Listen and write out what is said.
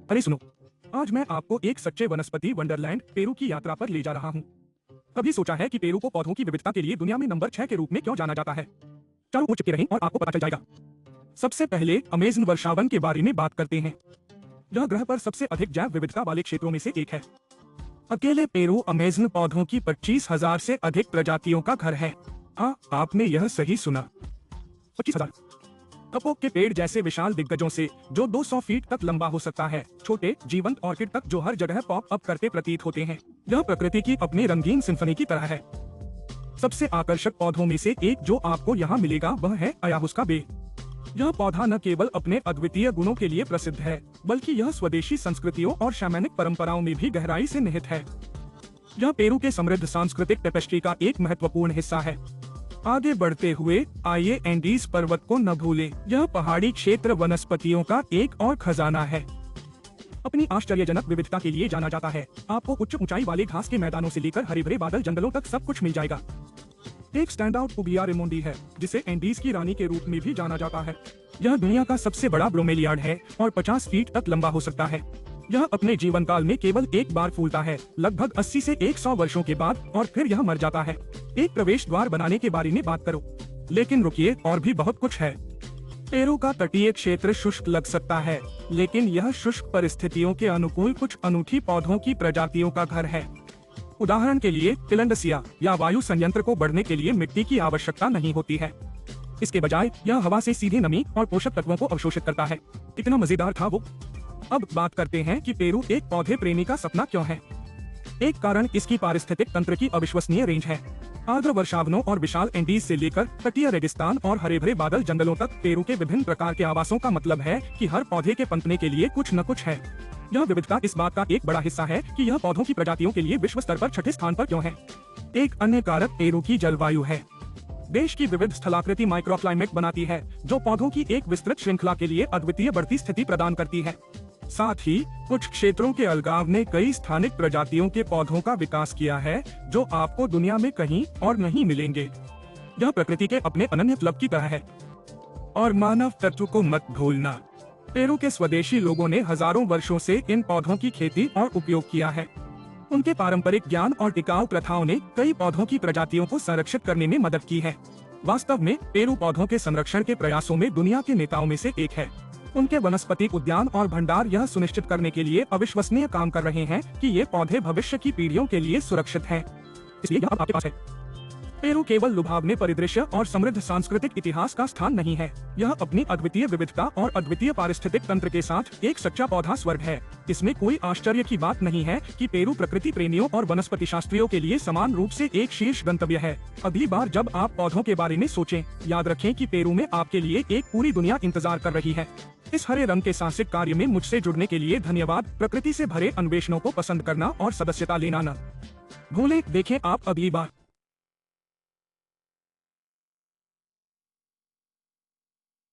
अरे सुनो, आज मैं आपको एक सच्चे वनस्पति वंडरलैंड पेरू की यात्रा पर ले जा रहा हूँ। कभी सोचा है कि पेरू को पौधों की विविधता के लिए दुनिया में नंबर 6 के रूप में क्यों जाना जाता है? चारों ओर चिपके रहें और आपको पता चल जाएगा। सबसे पहले अमेज़न वर्षावन के बारे में बात करते हैं। यह ग्रह पर सबसे अधिक जैव विविधता वाले क्षेत्रों में से एक है। अकेले पेरू अमेज़न पौधों की 25,000 से अधिक प्रजातियों का घर है। हाँ, आपने यह सही सुना, 25,000। कपोक के पेड़ जैसे विशाल दिग्गजों से जो 200 फीट तक लंबा हो सकता है, छोटे जीवंत ऑर्किड तक जो हर जगह पॉप अप करते प्रतीत होते हैं। यह प्रकृति की अपनी रंगीन सिम्फनी की तरह है। सबसे आकर्षक पौधों में से एक जो आपको यहाँ मिलेगा वह है अयाहुस्का बे। यह पौधा न केवल अपने अद्वितीय गुणों के लिए प्रसिद्ध है, बल्कि यह स्वदेशी संस्कृतियों और शैमनिक परंपराओं में भी गहराई से निहित है। यह पेरू के समृद्ध सांस्कृतिक टेपेस्ट्री का एक महत्वपूर्ण हिस्सा है। आगे बढ़ते हुए आइए एंडीज पर्वत को न भूलें। यह पहाड़ी क्षेत्र वनस्पतियों का एक और खजाना है। अपनी आश्चर्यजनक विविधता के लिए जाना जाता है। आपको उच्च ऊंचाई वाले घास के मैदानों से लेकर हरे भरे बादल जंगलों तक सब कुछ मिल जाएगा। एक स्टैंड आउट पुबिया रेमोंडी है, जिसे एंडीज की रानी के रूप में भी जाना जाता है। यह दुनिया का सबसे बड़ा ब्रोमेलियार्ड है और 50 फीट तक लंबा हो सकता है। यह अपने जीवन काल में केवल एक बार फूलता है, लगभग 80 से 100 वर्षों के बाद, और फिर यह मर जाता है। एक प्रवेश द्वार बनाने के बारे में बात करो, लेकिन रुकिए, और भी बहुत कुछ है। पेरू का तटीय क्षेत्र शुष्क लग सकता है, लेकिन यह शुष्क परिस्थितियों के अनुकूल कुछ अनूठी पौधों की प्रजातियों का घर है। उदाहरण के लिए तिलंडसिया या वायु संयंत्र को बढ़ने के लिए मिट्टी की आवश्यकता नहीं होती है। इसके बजाय यह हवा से सीधे नमी और पोषक तत्वों को अवशोषित करता है। इतना मजेदार था वो। अब बात करते हैं कि पेरू एक पौधे प्रेमी का सपना क्यों है। एक कारण इसकी पारिस्थितिक तंत्र की अविश्वसनीय रेंज है। आर्द्र वर्षावनों और विशाल एंडीज से लेकर तटीय रेगिस्तान और हरे भरे बादल जंगलों तक पेरू के विभिन्न प्रकार के आवासों का मतलब है कि हर पौधे के पनपने के लिए कुछ न कुछ है। यह विविधता इस बात का एक बड़ा हिस्सा है कि यह पौधों की प्रजातियों के लिए विश्व स्तर पर छठे स्थान पर क्यों है। एक अन्य कारक पेरू की जलवायु है। देश की विविध स्थलाकृति माइक्रोक्लाइमेट बनाती है, जो पौधों की एक विस्तृत श्रृंखला के लिए अद्वितीय बढ़ती स्थिति प्रदान करती है। साथ ही कुछ क्षेत्रों के अलगाव ने कई स्थानिक प्रजातियों के पौधों का विकास किया है, जो आपको दुनिया में कहीं और नहीं मिलेंगे। यह प्रकृति के अपने अनन्य क्लब की तरह है। और मानव तत्व को मत भूलना, पेरू के स्वदेशी लोगों ने हजारों वर्षों से इन पौधों की खेती और उपयोग किया है। उनके पारंपरिक ज्ञान और टिकाऊ प्रथाओं ने कई पौधों की प्रजातियों को संरक्षित करने में मदद की है। वास्तव में पेरू पौधों के संरक्षण के प्रयासों में दुनिया के नेताओं में से एक है। उनके वनस्पति उद्यान और भंडार यह सुनिश्चित करने के लिए अविश्वसनीय काम कर रहे हैं कि ये पौधे भविष्य की पीढ़ियों के लिए सुरक्षित हैं। इसलिए यहाँ आपके पास है। पेरू केवल लुभावने परिदृश्य और समृद्ध सांस्कृतिक इतिहास का स्थान नहीं है, यह अपनी अद्वितीय विविधता और अद्वितीय पारिस्थितिक तंत्र के साथ एक सच्चा पौधा स्वर्ग है। इसमें कोई आश्चर्य की बात नहीं है कि पेरू प्रकृति प्रेमियों और वनस्पति शास्त्रियों के लिए समान रूप से एक शीर्ष गंतव्य है। अगली बार जब आप पौधों के बारे में सोचें, याद रखें कि पेरू में आपके लिए एक पूरी दुनिया इंतजार कर रही है। इस हरे रंग के साहसिक कार्य में मुझसे जुड़ने के लिए धन्यवाद। प्रकृति से भरे अन्वेषणों को पसंद करना और सदस्यता लेना न भूलें। देखें आप अगली बार।